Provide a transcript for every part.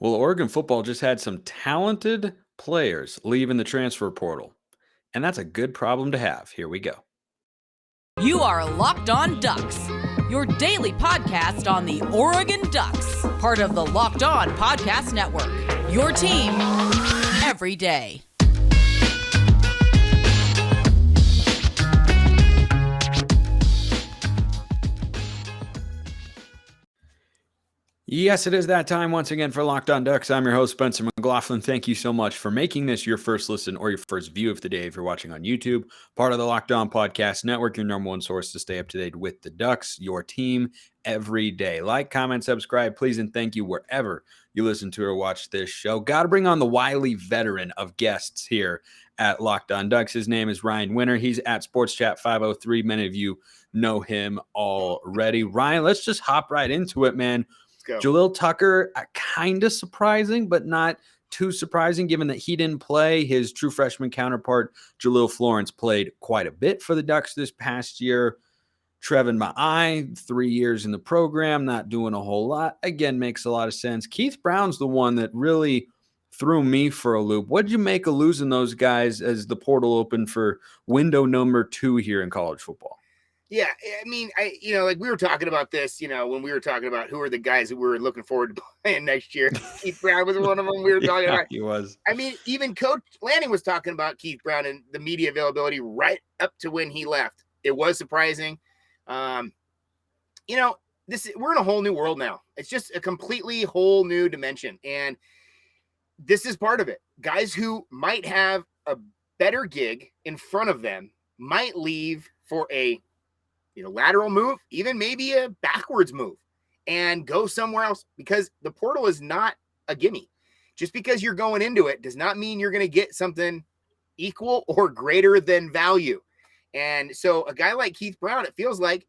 Well, Oregon football just had some talented players leaving the transfer portal, and that's a good problem to have. Here we go. You are Locked On Ducks, your daily podcast on the Oregon Ducks, part of the Locked On Podcast Network, your team every day. Yes, it is that time once again for Locked On Ducks. I'm your host, Spencer McLaughlin. Thank you so much for making this your first listen or your first view of the day if you're watching on YouTube. Part of the Locked On Podcast Network, your number one source to stay up to date with the Ducks, your team every day. Like, comment, subscribe, please, and thank you wherever you listen to or watch this show. Got to bring on the wily veteran of guests here at Locked On Ducks. His name is Rian Winter. He's at Sports Chat 503. Many of you know him already. Ryan, let's just hop right into it, man. Jalil Tucker, kind of surprising, but not too surprising given that he didn't play. His true freshman counterpart, Jalil Florence, played quite a bit for the Ducks this past year. Trevan Ma'ae, 3 years in the program, not doing a whole lot. Again, makes a lot of sense. Keith Brown's the one that really threw me for a loop. What did you make of losing those guys as the portal opened for window number 2 here in college football? Yeah, I mean, like we were talking about this, when we were talking about who are the guys that we were looking forward to playing next year. Keith Brown was one of them we were talking about. He was. I mean, even Coach Lanning was talking about Keith Brown and the media availability right up to when he left. It was surprising. We're in a whole new world now. It's just a completely whole new dimension. And this is part of it. Guys who might have a better gig in front of them might leave for a lateral move, even maybe a backwards move, and go somewhere else, because the portal is not a gimme. Just because you're going into it does not mean you're going to get something equal or greater than value. And so a guy like Keith Brown, it feels like,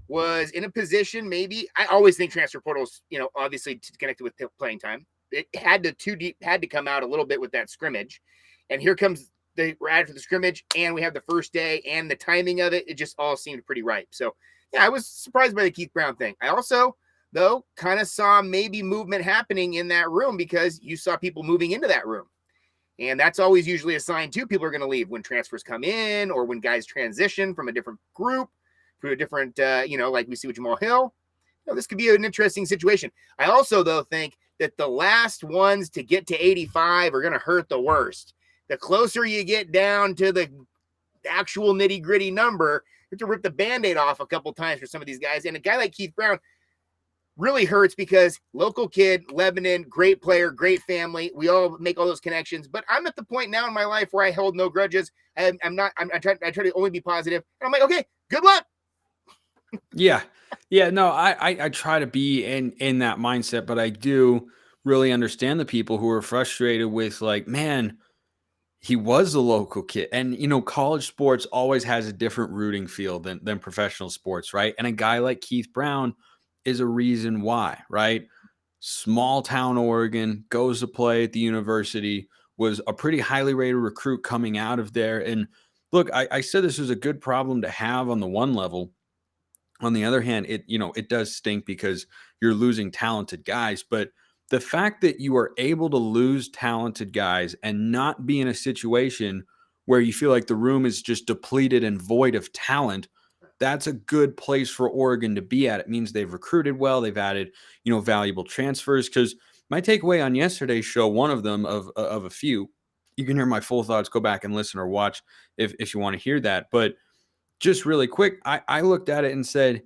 was in a position, maybe, I always think transfer portals, obviously connected with playing time. It had to come out a little bit with that scrimmage. And here comes we're added for the scrimmage, and we have the first day, and the timing of it just all seemed pretty ripe. So, yeah, I was surprised by the Keith Brown thing. I also, though, kind of saw maybe movement happening in that room, because you saw people moving into that room. And that's always usually a sign, too, people are going to leave when transfers come in, or when guys transition from a different group to a different, like we see with Jamal Hill. This could be an interesting situation. I also, though, think that the last ones to get to 85 are going to hurt the worst. The closer you get down to the actual nitty-gritty number, you have to rip the Band-Aid off a couple times for some of these guys. And a guy like Keith Brown really hurts, because local kid, Lebanon, great player, great family. We all make all those connections. But I'm at the point now in my life where I hold no grudges. I try to only be positive. And I'm like, okay, good luck. Yeah. No, I try to be in that mindset, but I do really understand the people who are frustrated with, like, man, he was a local kid. And, college sports always has a different rooting feel than professional sports, right? And a guy like Keith Brown is a reason why, right? Small town Oregon, goes to play at the university, was a pretty highly rated recruit coming out of there. And look, I said this was a good problem to have on the one level. On the other hand, it does stink because you're losing talented guys, but the fact that you are able to lose talented guys and not be in a situation where you feel like the room is just depleted and void of talent, that's a good place for Oregon to be at. It means they've recruited well. They've added, valuable transfers. Because my takeaway on yesterday's show, one of them of a few, you can hear my full thoughts, go back and listen or watch if you want to hear that. But just really quick, I looked at it and said,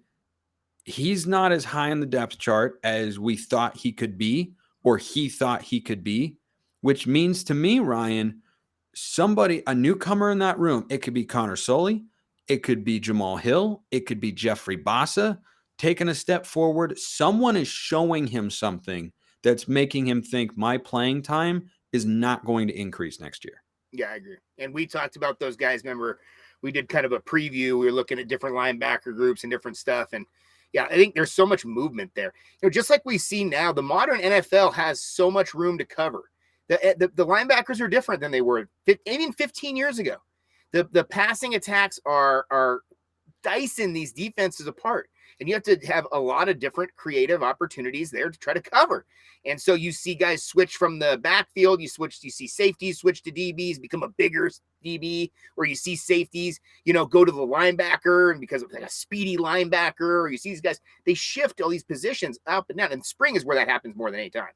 he's not as high on the depth chart as we thought he could be, or he thought he could be, which means to me, Ryan, a newcomer in that room, it could be Connor Sully, it could be Jamal Hill, it could be Jeffrey Bassa, taking a step forward. Someone is showing him something that's making him think my playing time is not going to increase next year. Yeah, I agree. And we talked about those guys. Remember, we did kind of a preview. We were looking at different linebacker groups and different stuff. And yeah, I think there's so much movement there. Just like we see now, the modern NFL has so much room to cover. The linebackers are different than they were even 15 years ago. The passing attacks are dicing these defenses apart. and you have to have a lot of different creative opportunities there to try to cover. And so you see guys switch from the backfield, you see safeties switch to DBs, become a bigger DB, or you see safeties, go to the linebacker, and because of like a speedy linebacker, or you see these guys, they shift all these positions up and down. And spring is where that happens more than any time.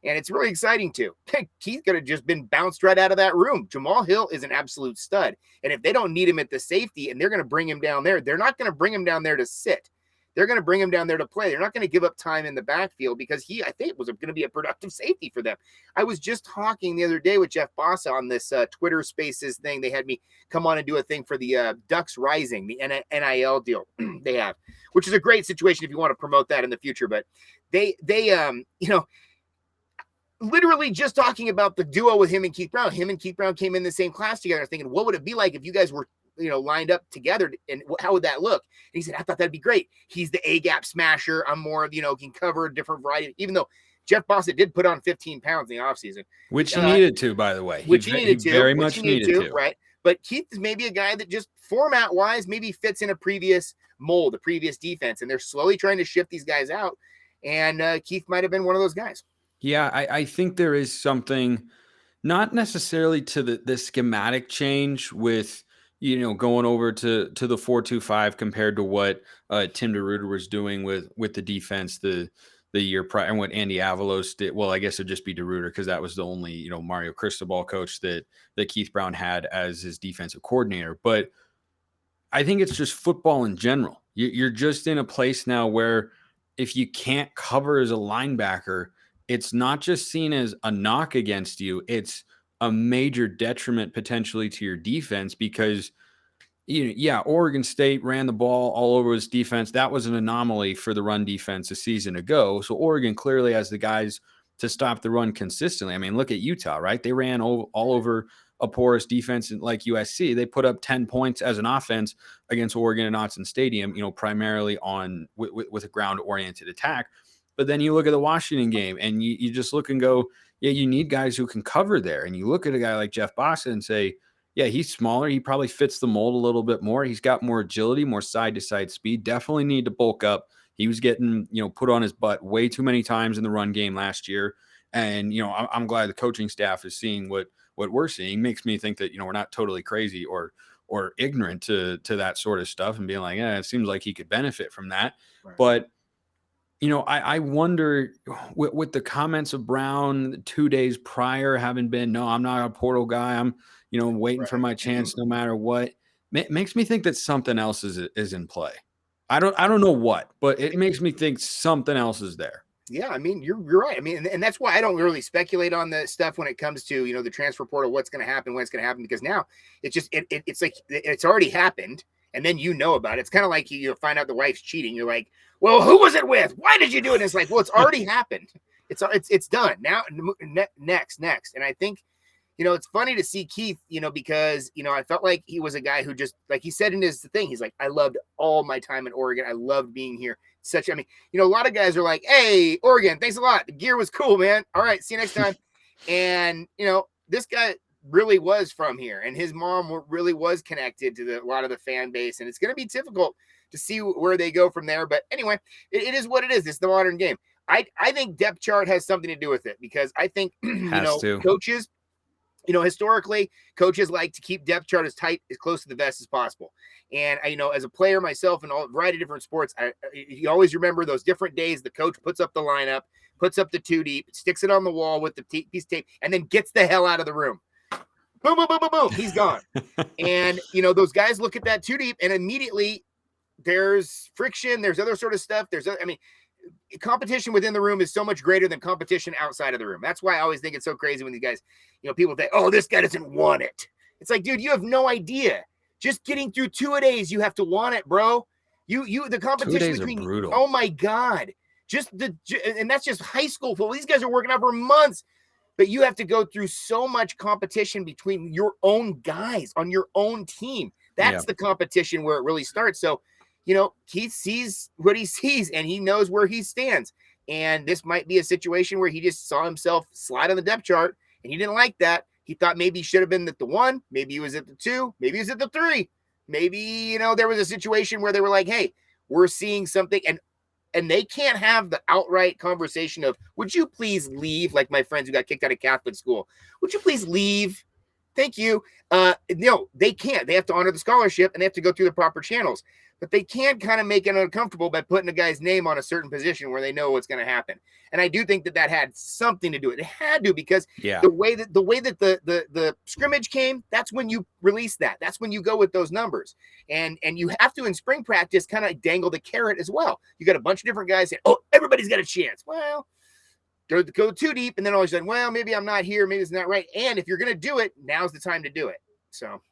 And it's really exciting too. Keith could have just been bounced right out of that room. Jamal Hill is an absolute stud. And if they don't need him at the safety and they're going to bring him down there, they're not going to bring him down there to sit. They're going to bring him down there to play. They're not going to give up time in the backfield because I think, was going to be a productive safety for them. I was just talking the other day with Jeff Bossa on this Twitter Spaces thing. They had me come on and do a thing for the Ducks Rising, the NIL deal they have, which is a great situation if you want to promote that in the future. But they literally just talking about the duo with him and Keith Brown. Him and Keith Brown came in the same class together, thinking, what would it be like if you guys were, lined up together, and how would that look? And he said, I thought that'd be great. He's the A-gap smasher. I'm more of, can cover a different variety, even though Jeff Bossa did put on 15 pounds in the offseason. Which he needed to, by the way. He very much needed to. Right. But Keith is maybe a guy that just format-wise maybe fits in a previous mold, a previous defense, and they're slowly trying to shift these guys out, and Keith might have been one of those guys. Yeah, I think there is something, not necessarily to the schematic change with, going over to the 4-2-5 compared to what Tim DeRuyter was doing with the defense the year prior, and what Andy Avalos did. Well, I guess it'd just be DeRuyter because that was the only, Mario Cristobal coach that Keith Brown had as his defensive coordinator. But I think it's just football in general. You're just in a place now where if you can't cover as a linebacker, it's not just seen as a knock against you. It's a major detriment potentially to your defense because, Oregon State ran the ball all over its defense. That was an anomaly for the run defense a season ago. So Oregon clearly has the guys to stop the run consistently. I mean, look at Utah, right? They ran all over a porous defense like USC. They put up 10 points as an offense against Oregon and Autzen Stadium, primarily on with a ground-oriented attack. But then you look at the Washington game and you just look and go, yeah, you need guys who can cover there. And you look at a guy like Jeff Bossa and say, yeah, he's smaller. He probably fits the mold a little bit more. He's got more agility, more side-to-side speed. Definitely need to bulk up. He was getting, put on his butt way too many times in the run game last year. And, I'm glad the coaching staff is seeing what we're seeing. Makes me think that, we're not totally crazy or ignorant to that sort of stuff and being like, yeah, it seems like he could benefit from that. Right. But, I wonder with the comments of Brown 2 days prior having been, no, I'm not a portal guy. I'm, waiting for my chance no matter what. Makes me think that something else is in play. I don't know what, but it makes me think something else is there. Yeah, I mean, you're right. I mean, and that's why I don't really speculate on the stuff when it comes to, the transfer portal, what's going to happen, when it's going to happen, because now it's just, it's like, it's already happened. And then about it. It's kind of like you find out the wife's cheating. You're like, well, who was it with? Why did you do it? And it's like, well, it's already happened. It's done. Now, next. And I think, it's funny to see Keith, because, I felt like he was a guy who just, like he said in his thing, he's like, I loved all my time in Oregon. I loved being here. A lot of guys are like, hey, Oregon, thanks a lot. The gear was cool, man. All right, see you next time. And, this guy really was from here, and his mom really was connected to a lot of the fan base, and it's going to be difficult to see where they go from there. But anyway, it is what it is. It's the modern game. I think depth chart has something to do with it, because I think, coaches, historically, coaches like to keep depth chart as tight, as close to the vest as possible. And as a player myself in a variety of different sports, you always remember those different days the coach puts up the lineup, puts up the 2 deep, sticks it on the wall with the piece of tape, and then gets the hell out of the room. Boom, boom, boom, boom, boom. He's gone. And, those guys look at that 2 deep, and immediately there's friction. There's other sort of stuff. Competition within the room is so much greater than competition outside of the room. That's why I always think it's so crazy when these guys, people think, oh, this guy doesn't want it. It's like, dude, you have no idea. Just getting through 2-a-days, you have to want it, bro. The competition between, brutal. Oh my God. And that's just high school football. These guys are working out for months. But you have to go through so much competition between your own guys on your own team. That's the competition where it really starts. So, Keith sees what he sees, and he knows where he stands. And this might be a situation where he just saw himself slide on the depth chart, and he didn't like that. He thought maybe he should have been at the 1. Maybe he was at the 2. Maybe he was at the 3. Maybe, there was a situation where they were like, hey, we're seeing something, and they can't have the outright conversation of, would you please leave? Like my friends who got kicked out of Catholic school. Would you please leave? Thank you. No, they can't. They have to honor the scholarship and they have to go through the proper channels. But they can kind of make it uncomfortable by putting a guy's name on a certain position where they know what's going to happen. And I do think that had something to do with it. It had to, because the way that the scrimmage came, that's when you release that. That's when you go with those numbers. And you have to, in spring practice, kind of dangle the carrot as well. You got a bunch of different guys saying, oh, everybody's got a chance. Well, go too deep, and then all of a sudden, well, maybe I'm not here, maybe it's not right. And if you're going to do it, now's the time to do it. So,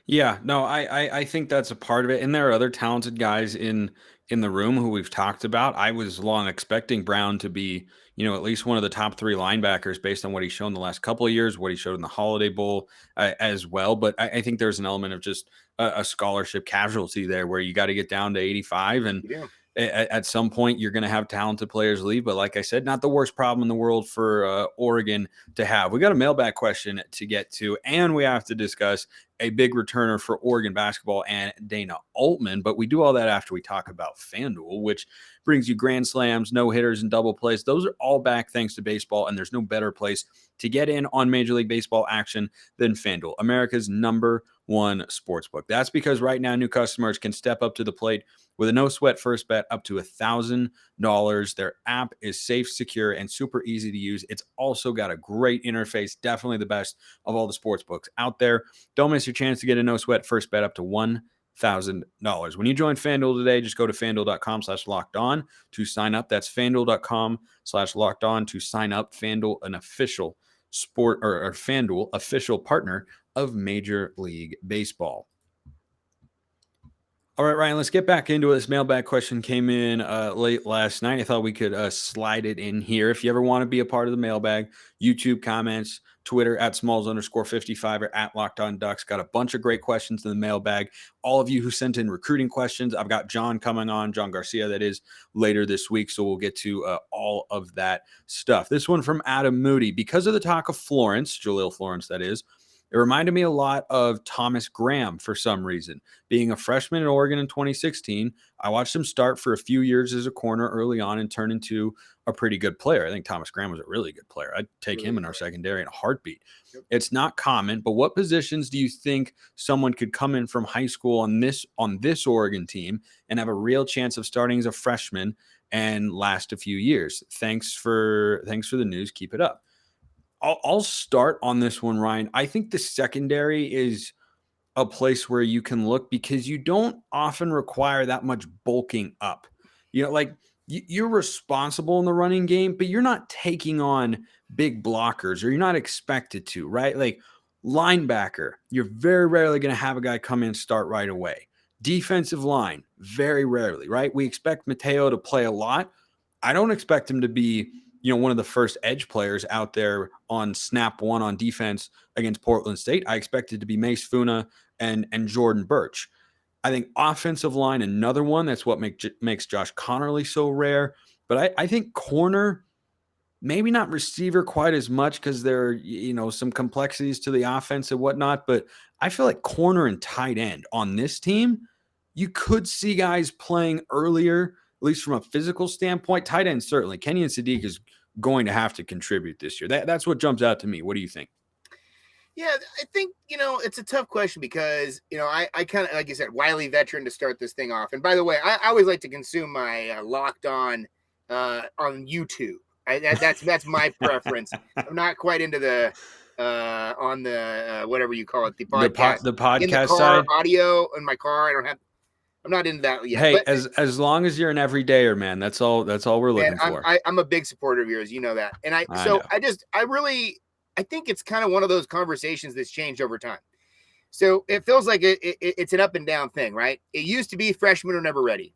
yeah, no, I think that's a part of it, and there are other talented guys in the room who we've talked about. I was long expecting Brown to be, at least one of the top 3 linebackers based on what he's shown the last couple of years, what he showed in the Holiday Bowl as well. But I think there's an element of just a scholarship casualty there, where you got to get down to 85, and at some point you're going to have talented players leave. But like I said, not the worst problem in the world for Oregon to have. We got a mailbag question to get to, and we have to discuss a big returner for Oregon basketball and Dana Altman. But we do all that after we talk about FanDuel, which brings you grand slams, no hitters, and double plays. Those are all back thanks to baseball, and there's no better place to get in on Major League Baseball action than FanDuel, America's #1 sportsbook. That's because right now new customers can step up to the plate with a no-sweat first bet up to $1,000. Their app is safe, secure, and super easy to use. It's also got a great interface, definitely the best of all the sportsbooks out there. Don't miss your chance to get a no-sweat first bet up to $1,000. When you join FanDuel today, just go to FanDuel.com/lockedon to sign up. That's FanDuel.com/lockedon to sign up. FanDuel, an official sport, or FanDuel, official partner of Major League Baseball. All right, Ryan, let's get back into it. This mailbag question came in late last night. I thought we could slide it in here. If you ever want to be a part of the mailbag, YouTube comments, Twitter at @Smalls_55 or at Locked On Ducks. Got a bunch of great questions in the mailbag. All of you who sent in recruiting questions, I've got John coming on, John Garcia, that is, later this week. So we'll get to all of that stuff. This one from Adam Moody. Because of the talk of Florence, Jalil Florence, that is, it reminded me a lot of Thomas Graham for some reason. Being a freshman at Oregon in 2016, I watched him start for a few years as a corner early on and turn into a pretty good player. I think Thomas Graham was a really good player. I'd take him in our secondary in a heartbeat. Yep. It's not common, but what positions do you think someone could come in from high school on this Oregon team and have a real chance of starting as a freshman and last a few years? Thanks for the news. Keep it up. I'll start on this one, Ryan. I think the secondary is a place where you can look because you don't often require that much bulking up. Like you're responsible in the running game, but you're not taking on big blockers, or you're not expected to, right? Like linebacker, you're very rarely going to have a guy come in and start right away. Defensive line, very rarely, right? We expect Mateo to play a lot. I don't expect him to be one of the first edge players out there on snap one on defense against Portland State. I expected to be Mace Funa and Jordan Birch. I think offensive line, another one. That's what makes Josh Connerly so rare. But I think corner, maybe not receiver quite as much because there are, some complexities to the offense and whatnot. But I feel like corner and tight end on this team, you could see guys playing earlier, at least from a physical standpoint. Tight end, certainly. Kenyon Sadiq is going to have to contribute this year. That's what jumps out to me. What do you think? Yeah, I think, it's a tough question because, I kind of, like you said, wily veteran to start this thing off. And by the way, I always like to consume my Locked On YouTube. That's my preference. I'm not quite into the on the whatever you call it, the podcast. The podcast in the car, side? audio in my car. I'm not into that yet. Hey, but, as long as you're an everydayer, man, that's all we're looking for. I'm a big supporter of yours, that. And I think it's kind of one of those conversations that's changed over time. So it feels like it's an up and down thing, right? It used to be freshmen are never ready.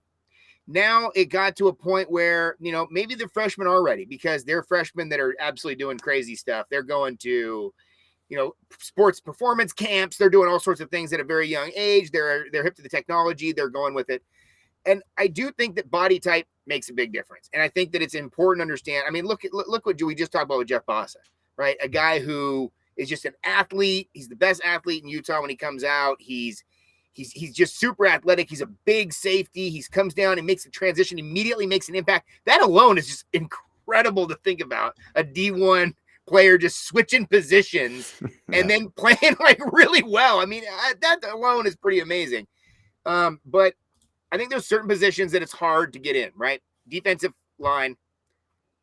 Now it got to a point where, maybe the freshmen are ready because they're freshmen that are absolutely doing crazy stuff. They're going to, sports performance camps. They're doing all sorts of things at a very young age. They're hip to the technology. They're going with it. And I do think that body type makes a big difference. And I think that it's important to understand. I mean, look what we just talked about with Jeff Bossa, right? A guy who is just an athlete. He's the best athlete in Utah when he comes out. He's He's just super athletic. He's a big safety. He comes down and makes a transition, immediately makes an impact. That alone is just incredible to think about. A D1 player just switching positions and then playing like really well. I mean, that alone is pretty amazing. But I think there's certain positions that it's hard to get in, right? Defensive line.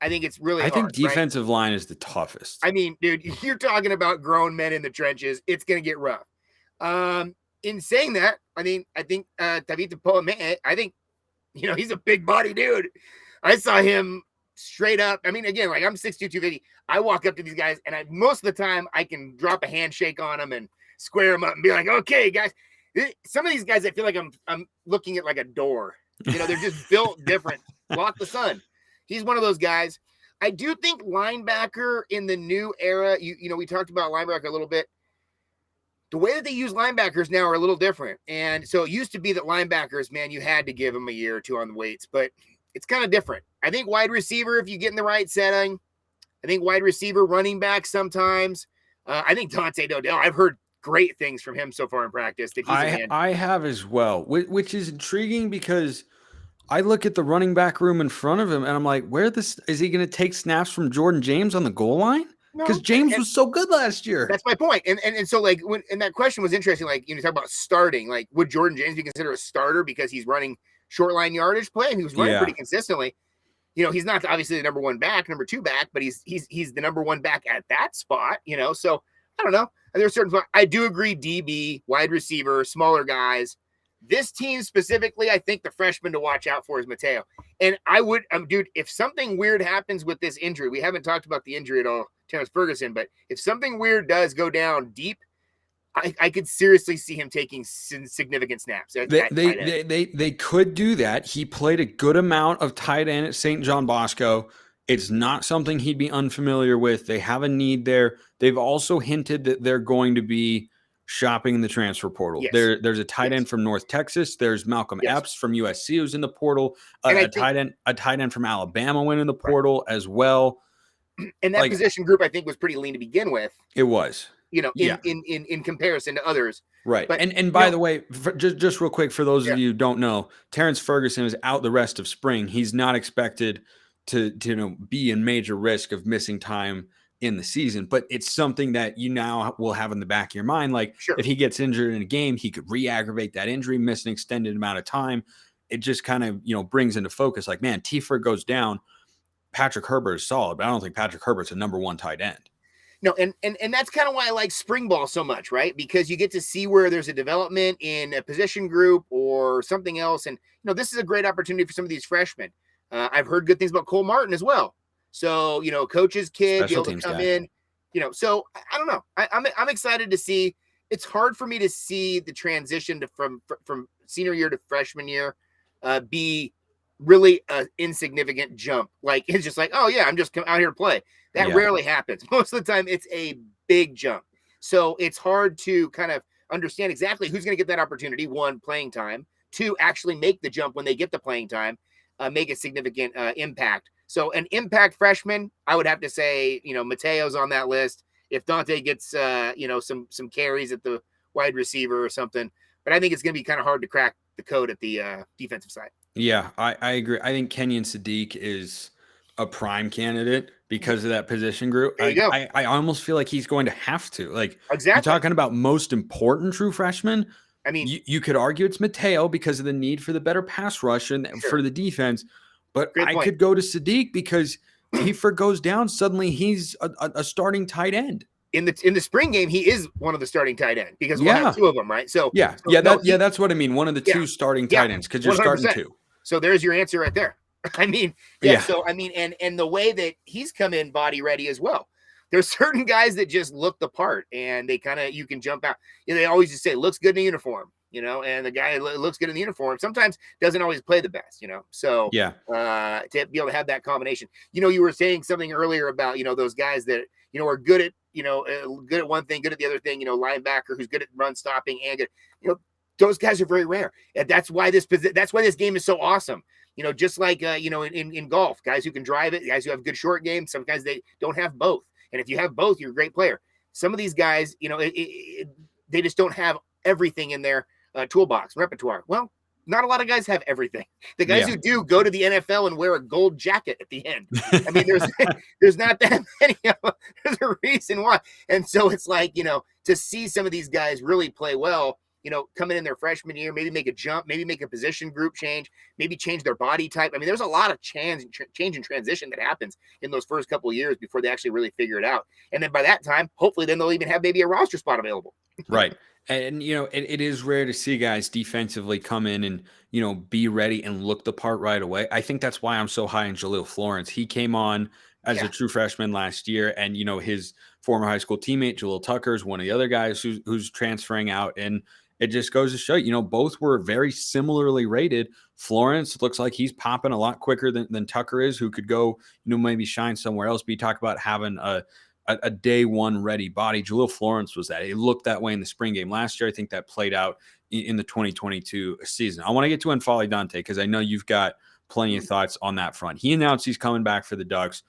I think it's really hard. I think defensive line is the toughest. I mean, dude, you're talking about grown men in the trenches. It's going to get rough. In saying that, I think Trevan Ma'ae, I think, he's a big body dude. I saw him straight up. I mean, again, like I'm 6'2", 250. I walk up to these guys, and most of the time I can drop a handshake on them and square them up and be like, okay, guys. Some of these guys, I feel like I'm looking at like a door. They're just built different. Block the sun. He's one of those guys. I do think linebacker in the new era, we talked about linebacker a little bit. The way that they use linebackers now are a little different. And so it used to be that linebackers, man, you had to give them a year or two on the weights, but it's kind of different. I think wide receiver, if you get in the right setting, I think wide receiver, running back sometimes. I think Dante, I've heard great things from him so far in practice. That he's I have as well, which is intriguing because I look at the running back room in front of him and I'm like, is he going to take snaps from Jordan James on the goal line? Because James was so good last year. That's my point. And so like and that question was interesting. Like, you talk about starting, like would Jordan James be considered a starter because he's running short line yardage play and he was running pretty consistently. He's not obviously the number one back, number two back, but he's the number one back at that spot, so I don't know. There's certain, I do agree. DB, wide receiver, smaller guys. This team specifically, I think the freshman to watch out for is Mateo. And I would, dude, if something weird happens with this injury, we haven't talked about the injury at all, Terrence Ferguson, but if something weird does go down deep, I could seriously see him taking significant snaps. They could do that. He played a good amount of tight end at St. John Bosco. It's not something he'd be unfamiliar with. They have a need there. They've also hinted that they're going to be shopping in the transfer portal. Yes. There's a tight end from North Texas. There's Malcolm Epps from USC who's in the portal. A tight end from Alabama went in the portal as well. And that position group, I think, was pretty lean to begin with. It was. In comparison to others. Right. But, and by the way, just real quick, for those of you who don't know, Terrence Ferguson is out the rest of spring. He's not expected to be in major risk of missing time in the season, but it's something that you now will have in the back of your mind. Like if he gets injured in a game, he could re-aggravate that injury, miss an extended amount of time. It just kind of, brings into focus like, man, Tiefer goes down. Patrick Herbert is solid, but I don't think Patrick Herbert's a number one tight end. No, and that's kind of why I like spring ball so much, right? Because you get to see where there's a development in a position group or something else. And, this is a great opportunity for some of these freshmen. I've heard good things about Cole Martin as well. So, coach's kid, be able to come in, so I don't know. I'm excited to see. It's hard for me to see the transition from senior year to freshman year be really an insignificant jump. Like, it's just like, oh yeah, I'm just out here to play. That rarely happens. Most of the time it's a big jump. So it's hard to kind of understand exactly who's going to get that opportunity. One, playing time. Two, actually make the jump when they get the playing time, make a significant impact. So an impact freshman, I would have to say, Mateo's on that list. If Dante gets, some carries at the wide receiver or something, but I think it's going to be kind of hard to crack the code at the defensive side. Yeah, I agree. I think Kenyon Sadiq is a prime candidate because of that position group. I almost feel like he's going to have to. Like, exactly. You're talking about most important true freshman. I mean, you could argue it's Mateo because of the need for the better pass rush and for the defense. But I could go to Sadiq because Tiefer goes down. Suddenly he's a starting tight end. In the spring game, he is one of the starting tight end because we'll have two of them, right? So that's what I mean. One of the two starting tight ends because you're 100%. Starting two. So there's your answer right there. I mean, So I mean, and the way that he's come in body ready as well. There's certain guys that just look the part, and they kind of you can jump out. They always just say looks good in a uniform, and the guy looks good in the uniform sometimes doesn't always play the best, So to be able to have that combination, you were saying something earlier about those guys that are good at good at one thing, good at the other thing. Linebacker who's good at run stopping and good. Those guys are very rare, and that's why this game is so awesome. Just like in golf, guys who can drive it, guys who have good short game. Some guys they don't have both, and if you have both, you're a great player. Some of these guys, they just don't have everything in there. toolbox, repertoire. Well, not a lot of guys have everything. The guys who do go to the NFL and wear a gold jacket at the end. I mean, there's not that many of them. There's a reason why. And so it's like, to see some of these guys really play well, coming in their freshman year, maybe make a jump, maybe make a position group change, maybe change their body type. I mean, there's a lot of change and transition that happens in those first couple of years before they actually really figure it out. And then by that time, hopefully then they'll even have maybe a roster spot available. Right. And, it is rare to see guys defensively come in and, be ready and look the part right away. I think that's why I'm so high on Jalil Florence. He came on as a true freshman last year, and, his former high school teammate, Jalil Tucker, is one of the other guys who's transferring out. And it just goes to show, both were very similarly rated. Florence looks like he's popping a lot quicker than Tucker is, who could go, maybe shine somewhere else. But you talk about having a day one ready body. Jalil Florence was that. It looked that way in the spring game last year. I think that played out in the 2022 season. I want to get to N'Faly Dante because I know you've got plenty of thoughts on that front. He announced he's coming back for the Ducks.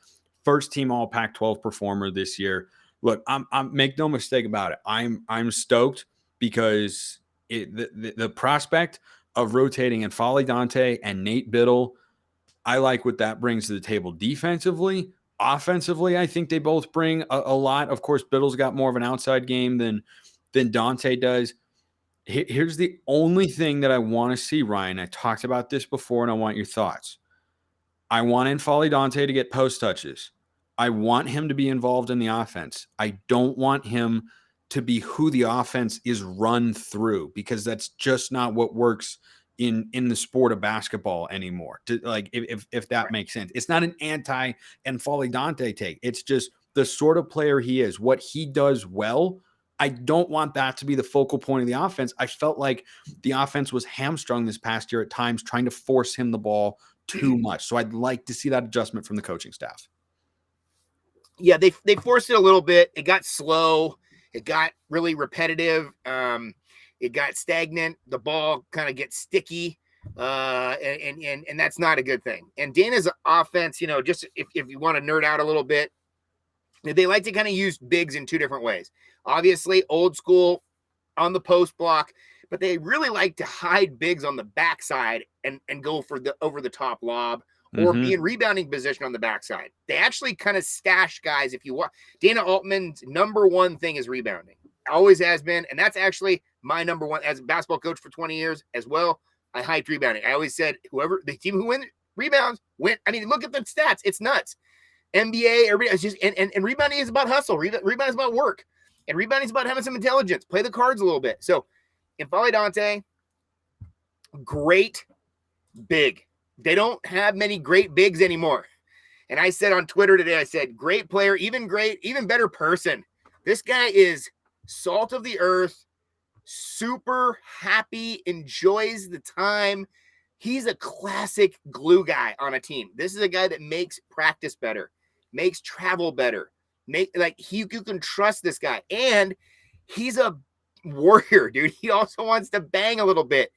First team All Pac-12 performer this year. Look, I'm make no mistake about it. I'm stoked because the prospect of rotating N'Faly Dante and Nate Biddle, I like what that brings to the table defensively. Offensively, I think they both bring a lot. Of course, Biddle's got more of an outside game than Dante does. Here's the only thing that I want to see, Ryan. I talked about this before, and I want your thoughts. I want N'Faly Dante to get post touches. I want him to be involved in the offense. I don't want him to be who the offense is run through because that's just not what works in the sport of basketball anymore. If that makes sense. It's not an anti N'Faly Dante take. It's just the sort of player he is, what he does well. I don't want that to be the focal point of the offense. I felt like the offense was hamstrung this past year at times trying to force him the ball too much. So I'd like to see that adjustment from the coaching staff. Yeah, they forced it a little bit. It got slow. It got really repetitive. It got stagnant. The ball kind of gets sticky, and that's not a good thing. And Dana's offense, just if you want to nerd out a little bit, they like to kind of use bigs in two different ways. Obviously, old school on the post block, but they really like to hide bigs on the backside and go for the over the top lob or be in rebounding position on the backside. They actually kind of stash guys. If you want, Dana Altman's number one thing is rebounding. Always has been, and that's actually my number one as a basketball coach for 20 years as well. I hyped rebounding. I always said the team who wins rebounds win. I mean, look at the stats. It's nuts. NBA, everybody, it's just and rebounding is about hustle. Rebounding is about work. And rebounding is about having some intelligence. Play the cards a little bit. So N'Faly Dante, great big. They don't have many great bigs anymore. And I said on Twitter today, I said, great player, even better person. This guy is salt of the earth, super happy, enjoys the time. He's a classic glue guy on a team. This is a guy that makes practice better, makes travel better. You can trust this guy. And he's a warrior, dude. He also wants to bang a little bit.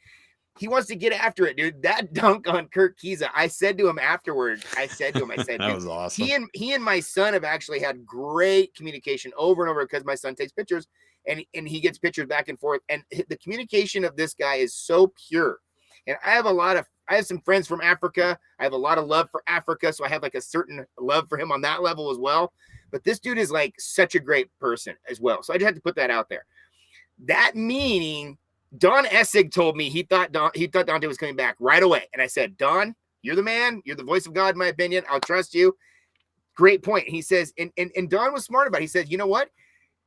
He wants to get after it, dude. That dunk on Kirk Kiza, I said to him afterward, I said, that was awesome. He and my son have actually had great communication over and over because my son takes pictures and he gets pictures back and forth. And the communication of this guy is so pure. And I have some friends from Africa. I have a lot of love for Africa. So I have like a certain love for him on that level as well. But this dude is like such a great person as well. So I just had to put that out there. That meaning Don Essig told me he thought Dante was coming back right away. And I said, Don, you're the man. You're the voice of God, in my opinion. I'll trust you. Great point. He says, and Don was smart about it. He said, you know what?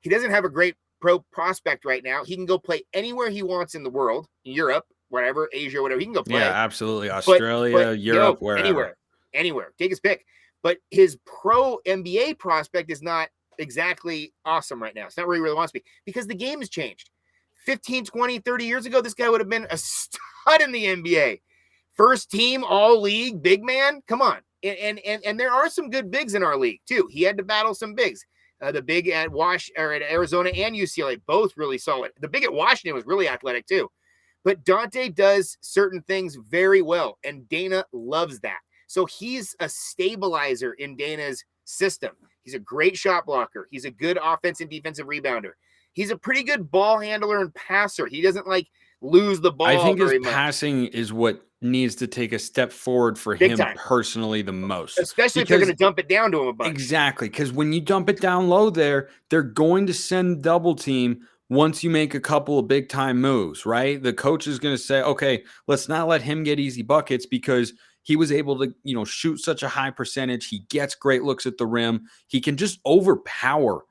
He doesn't have a great pro prospect right now. He can go play anywhere he wants in the world, Europe, whatever, Asia, whatever. He can go play. Yeah, absolutely. Australia, Europe, wherever. Anywhere. Take his pick. But his pro NBA prospect is not exactly awesome right now. It's not where he really wants to be because the game has changed. 15, 20, 30 years ago, this guy would have been a stud in the NBA. First team, all league, big man. Come on. And there are some good bigs in our league too. He had to battle some bigs. The big at Arizona and UCLA, both really solid. The big at Washington was really athletic too. But Dante does certain things very well, and Dana loves that. So he's a stabilizer in Dana's system. He's a great shot blocker. He's a good offensive and defensive rebounder. He's a pretty good ball handler and passer. He doesn't like lose the ball I think his very much. passing is what needs to take a step forward for Big him time. personally the most. Especially if they're going to dump it down to him a bunch. Exactly, because when you dump it down low there, they're going to send double team once you make a couple of big time moves, right? The coach is going to say, okay, let's not let him get easy buckets because he was able to, shoot such a high percentage. He gets great looks at the rim. He can just overpower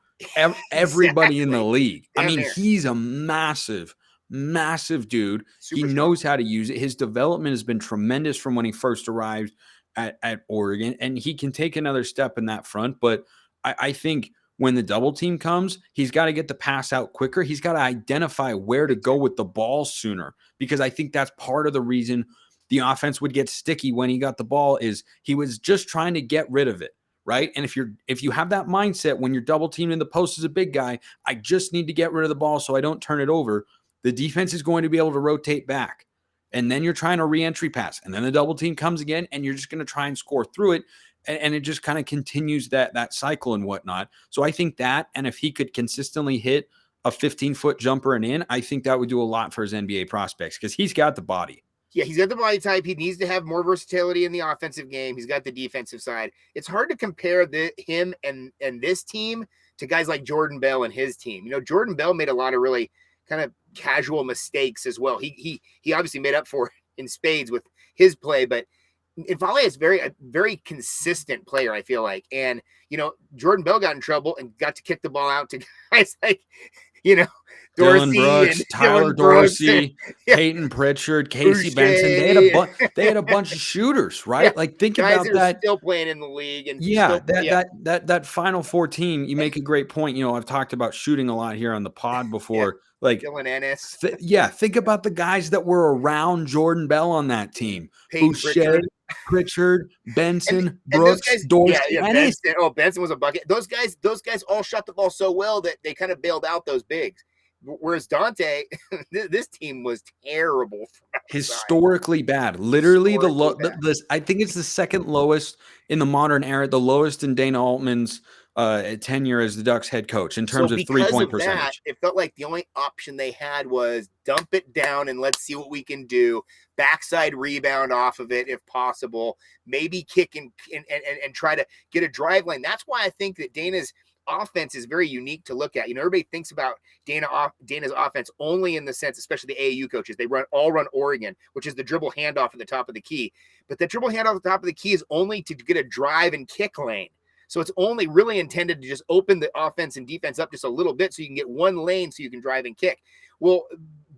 everybody in the league. I mean, he's a massive dude. He knows how to use it. His development has been tremendous from when he first arrived at Oregon, and he can take another step in that front. But I think when the double team comes, he's got to get the pass out quicker. He's got to identify where to go with the ball sooner, because I think that's part of the reason the offense would get sticky when he got the ball is he was just trying to get rid of it. Right. And if you have that mindset when you're double teamed in the post as a big guy, I just need to get rid of the ball so I don't turn it over. The defense is going to be able to rotate back. And then you're trying to re-entry pass. And then the double team comes again, and you're just going to try and score through it. And it just kind of continues that cycle and whatnot. So I think that, and if he could consistently hit a 15-foot jumper and in, I think that would do a lot for his NBA prospects because he's got the body. Yeah, he's got the body type. He needs to have more versatility in the offensive game. He's got the defensive side. It's hard to compare him and this team to guys like Jordan Bell and his team. Jordan Bell made a lot of really kind of casual mistakes as well. He obviously made up for it in spades with his play, but Vale is a very consistent player, I feel like. And, Jordan Bell got in trouble and got to kick the ball out to guys like, Dylan Dorsey Brooks, and Tyler Dorsey, Peyton Pritchard, Casey Boucher. Benson. They had a bunch of shooters, right? Yeah. Like think guys about that. Still playing in the league, and that Final Four team. You make a great point. I've talked about shooting a lot here on the pod before. Like Dylan Ennis. Think about the guys that were around Jordan Bell on that team. Peyton Boucher, Pritchard, Benson, Brooks, guys, Dorsey. Benson. Oh, Benson was a bucket. Those guys all shot the ball so well that they kind of bailed out those bigs. Whereas Dante, this team was terrible. Historically bad. Literally I think it's the second lowest in the modern era, the lowest in Dana Altman's tenure as the Ducks head coach in terms of 3-point percentage. It felt like the only option they had was dump it down and let's see what we can do. Backside rebound off of it if possible. Maybe kick and try to get a drive lane. That's why I think that Dana's offense is very unique to look at. Everybody thinks about Dana's offense only in the sense, especially the AAU coaches, they run Oregon, which is the dribble handoff at the top of the key. But the dribble handoff at the top of the key is only to get a drive and kick lane. So it's only really intended to just open the offense and defense up just a little bit so you can get one lane so you can drive and kick. Well,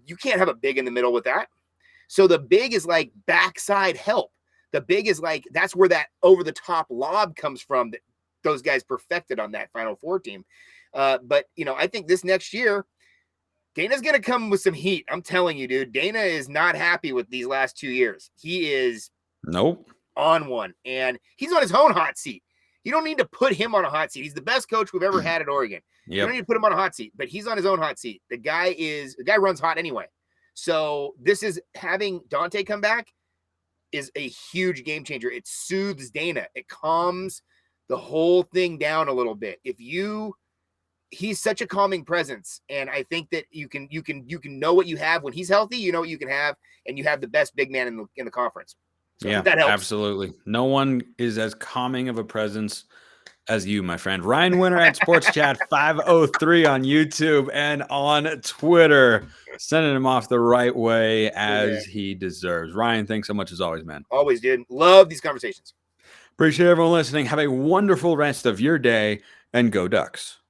you can't have a big in the middle with that. So the big is like backside help. The big is like, that's where that over the top lob comes from that those guys perfected on that Final Four team. But I think this next year, Dana's going to come with some heat. I'm telling you, dude, Dana is not happy with these last 2 years. He is on one, and he's on his own hot seat. You don't need to put him on a hot seat. He's the best coach we've ever had at Oregon. You don't need to put him on a hot seat, but he's on his own hot seat. The guy runs hot anyway. So this is having Dante come back is a huge game changer. It soothes Dana. It calms the whole thing down a little bit. He's such a calming presence. And I think that you can know what you have when he's healthy, you know what you can have, and you have the best big man in the conference. So that helps. Absolutely. No one is as calming of a presence as you, my friend. Rian Winter at Sports Chat 503 on YouTube and on Twitter. Sending him off the right way as he deserves. Rian, thanks so much as always, man. Always, dude. Love these conversations. Appreciate everyone listening. Have a wonderful rest of your day and go Ducks.